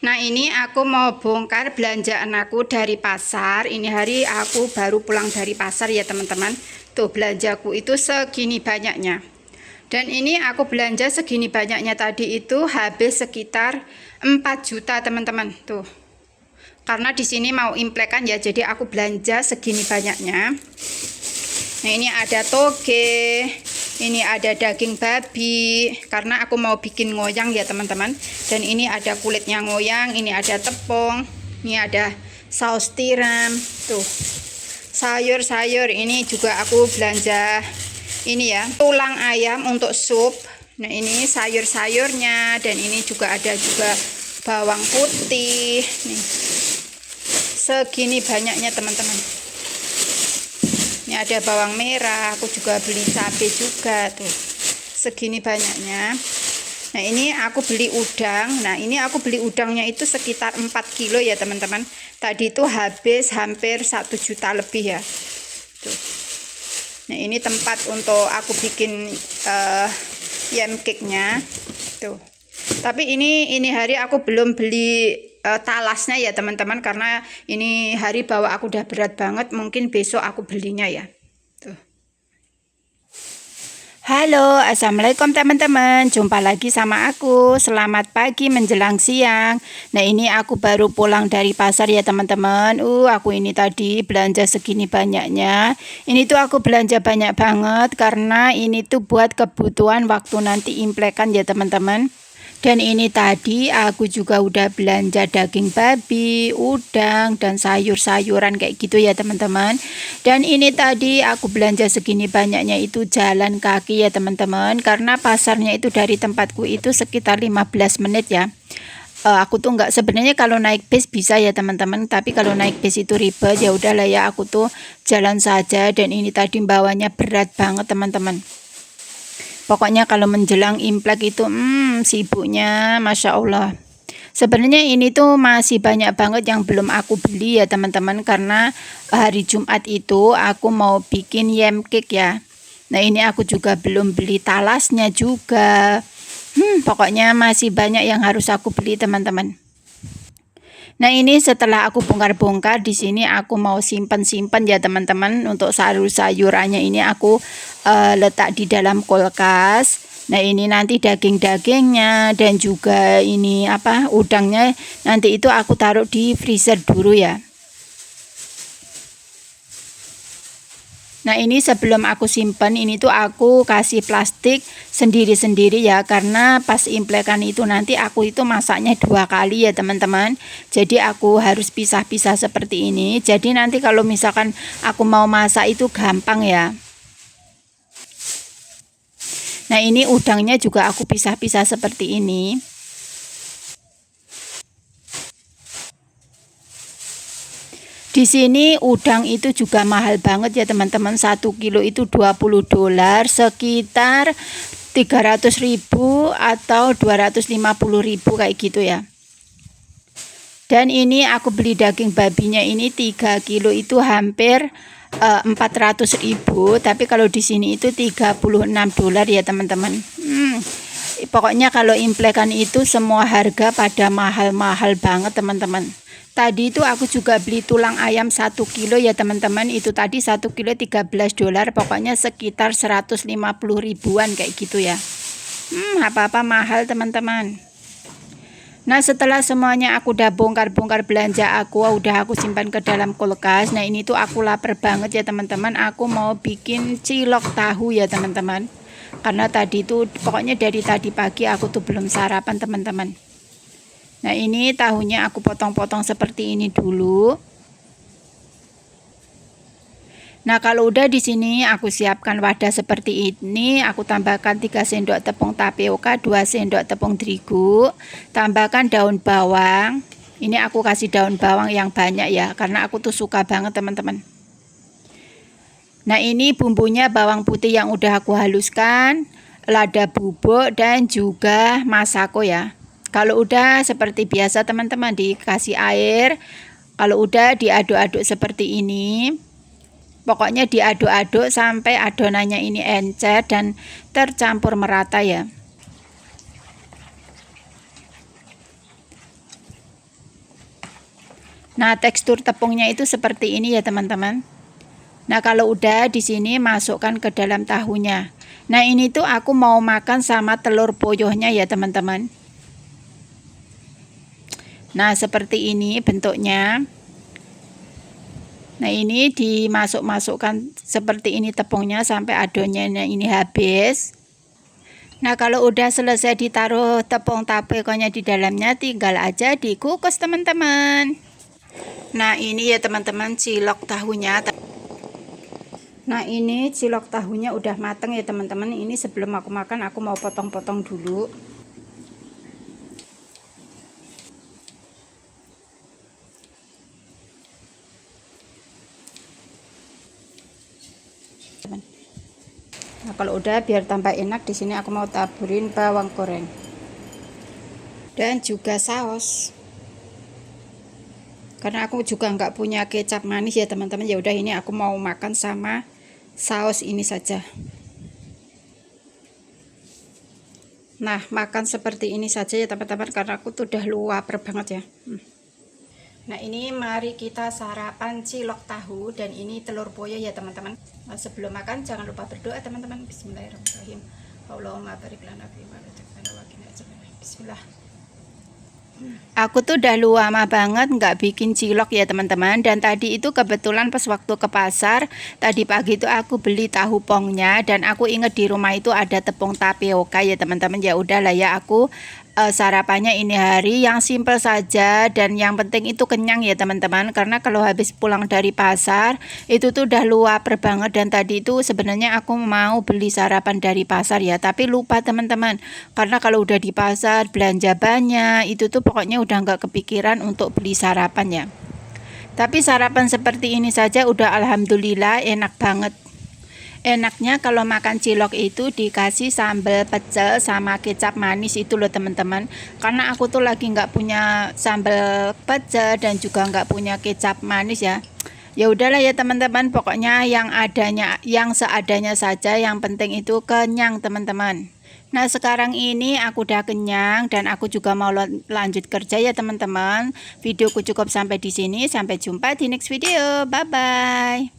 Nah, ini aku mau bongkar belanjaan aku dari pasar. Ini hari aku baru pulang dari pasar ya teman-teman. Tuh belanjaku itu segini banyaknya. Dan ini aku belanja segini banyaknya tadi itu habis sekitar 4 juta teman-teman. Tuh. Karena di sini mau Imlek kan ya, jadi aku belanja segini banyaknya. Nah, ini ada toge, ini ada daging babi, karena aku mau bikin ngoyang ya teman-teman. Dan ini ada kulitnya ngoyang, ini ada tepung, ini ada saus tiram. Tuh, sayur-sayur ini juga aku belanja ini ya, tulang ayam untuk sup. Nah, ini sayur-sayurnya, dan ini juga ada juga bawang putih. Nih, segini banyaknya teman-teman. Ini ada bawang merah, aku juga beli cabai juga tuh. Segini banyaknya. Nah, ini aku beli udang. Nah, ini aku beli udangnya itu sekitar 4 kilo ya teman-teman. Tadi itu habis hampir 1 juta lebih ya. Tuh. Nah, ini tempat untuk aku bikin yam cake-nya. Tuh. Tapi ini hari aku belum beli talasnya ya teman-teman, karena ini hari bawa aku udah berat banget, mungkin besok aku belinya ya. Tuh. Halo, assalamualaikum teman-teman, jumpa lagi sama aku. Selamat pagi menjelang siang. Nah, ini aku baru pulang dari pasar ya teman-teman. Aku ini tadi belanja segini banyaknya. Ini tuh aku belanja banyak banget karena ini tuh buat kebutuhan waktu nanti Imlekan ya teman-teman. Dan ini tadi aku juga udah belanja daging babi, udang, dan sayur-sayuran kayak gitu ya teman-teman. Dan ini tadi aku belanja segini banyaknya itu jalan kaki ya teman-teman. Karena pasarnya itu dari tempatku itu sekitar 15 menit ya. Aku tuh nggak, sebenarnya kalau naik bis bisa ya teman-teman. Tapi kalau naik bis itu ribet, ya udahlah ya aku tuh jalan saja. Dan ini tadi bawanya berat banget teman-teman. Pokoknya kalau menjelang Imlek itu sibuknya Masya Allah. Sebenarnya ini tuh masih banyak banget yang belum aku beli ya teman-teman, karena hari Jumat itu aku mau bikin yam cake ya. Nah, ini aku juga belum beli talasnya juga. Pokoknya masih banyak yang harus aku beli teman-teman. Nah, ini setelah aku bongkar-bongkar di sini aku mau simpan-simpan ya teman-teman. Untuk sayur-sayurannya ini aku letak di dalam kulkas. Nah, ini nanti daging-dagingnya dan juga ini udangnya nanti itu aku taruh di freezer dulu ya. Nah, ini sebelum aku simpan ini tuh aku kasih plastik sendiri-sendiri ya, karena pas Imlekan itu nanti aku itu masaknya 2 kali ya teman-teman. Jadi aku harus pisah-pisah seperti ini. Jadi nanti kalau misalkan aku mau masak itu gampang ya. Nah, ini udangnya juga aku pisah-pisah seperti ini. Di sini udang itu juga mahal banget ya teman-teman. 1 kilo itu $20, sekitar 300.000 atau 250.000 kayak gitu ya. Dan ini aku beli daging babinya ini 3 kilo itu hampir 400.000, tapi kalau di sini itu $36 ya teman-teman. Pokoknya kalau Imlekan itu semua harga pada mahal-mahal banget teman-teman. Tadi itu aku juga beli tulang ayam 1 kilo ya teman-teman. Itu tadi 1 kilo $13, pokoknya sekitar 150 ribuan kayak gitu ya. Apa-apa mahal teman-teman. Nah, setelah semuanya aku udah bongkar-bongkar belanja aku, udah aku simpan ke dalam kulkas. Nah, ini tuh aku lapar banget ya teman-teman. Aku mau bikin cilok tahu ya teman-teman. Karena tadi tuh pokoknya dari tadi pagi aku tuh belum sarapan teman-teman. Nah, ini tahunya aku potong-potong seperti ini dulu. Nah, kalau udah di sini aku siapkan wadah seperti ini, aku tambahkan 3 sendok tepung tapioka, 2 sendok tepung terigu, tambahkan daun bawang. Ini aku kasih daun bawang yang banyak ya, karena aku tuh suka banget teman-teman. Nah, ini bumbunya bawang putih yang udah aku haluskan, lada bubuk dan juga masako ya. Kalau udah seperti biasa teman-teman dikasih air. Kalau udah diaduk-aduk seperti ini. Pokoknya diaduk-aduk sampai adonannya ini encer dan tercampur merata ya. Nah, tekstur tepungnya itu seperti ini ya teman-teman. Nah, kalau udah di sini masukkan ke dalam tahunya. Nah, ini tuh aku mau makan sama telur poyohnya ya teman-teman. Nah, seperti ini bentuknya. Nah, ini dimasukkan seperti ini tepungnya sampai adonannya ini habis. Nah, kalau udah selesai ditaruh tepung tapiokonya di dalamnya, tinggal aja dikukus teman-teman. Nah, ini ya teman-teman cilok tahunya. Nah, ini cilok tahunya udah mateng ya teman-teman. Ini sebelum aku makan aku mau potong-potong dulu. Nah, kalau udah biar tambah enak, di sini aku mau taburin bawang goreng dan juga saus. Karena aku juga nggak punya kecap manis ya teman-teman. Ya udah, ini aku mau makan sama saus ini saja. Nah, makan seperti ini saja ya teman-teman, karena aku tuh udah lapar banget ya. Nah, ini mari kita sarapan cilok tahu dan ini telur poyo ya teman-teman. Nah, sebelum makan jangan lupa berdoa teman-teman. Bismillahirrahmanirrahim. Allahumma barik lana fi ma razaqtana wa qina adzabannar. Bismillah. Aku tuh udah lama banget nggak bikin cilok ya teman-teman. Dan tadi itu kebetulan pas waktu ke pasar tadi pagi itu aku beli tahu pongnya, dan aku inget di rumah itu ada tepung tapioka ya teman-teman. Ya udahlah ya, aku sarapannya ini hari yang simple saja, dan yang penting itu kenyang ya teman-teman. Karena kalau habis pulang dari pasar itu tuh udah lapar banget, dan tadi itu sebenarnya aku mau beli sarapan dari pasar ya, tapi lupa teman-teman. Karena kalau udah di pasar belanja banyak, itu tuh pokoknya udah nggak kepikiran untuk beli sarapan ya. Tapi sarapan seperti ini saja udah alhamdulillah enak banget. Enaknya kalau makan cilok itu dikasih sambal pecel sama kecap manis itu loh teman-teman. Karena aku tuh lagi nggak punya sambal pecel dan juga nggak punya kecap manis ya. Ya udahlah ya teman-teman, pokoknya yang adanya, yang seadanya saja, yang penting itu kenyang teman-teman. Nah, sekarang ini aku udah kenyang dan aku juga mau lanjut kerja ya teman-teman. Videoku cukup sampai di sini, sampai jumpa di next video. Bye bye.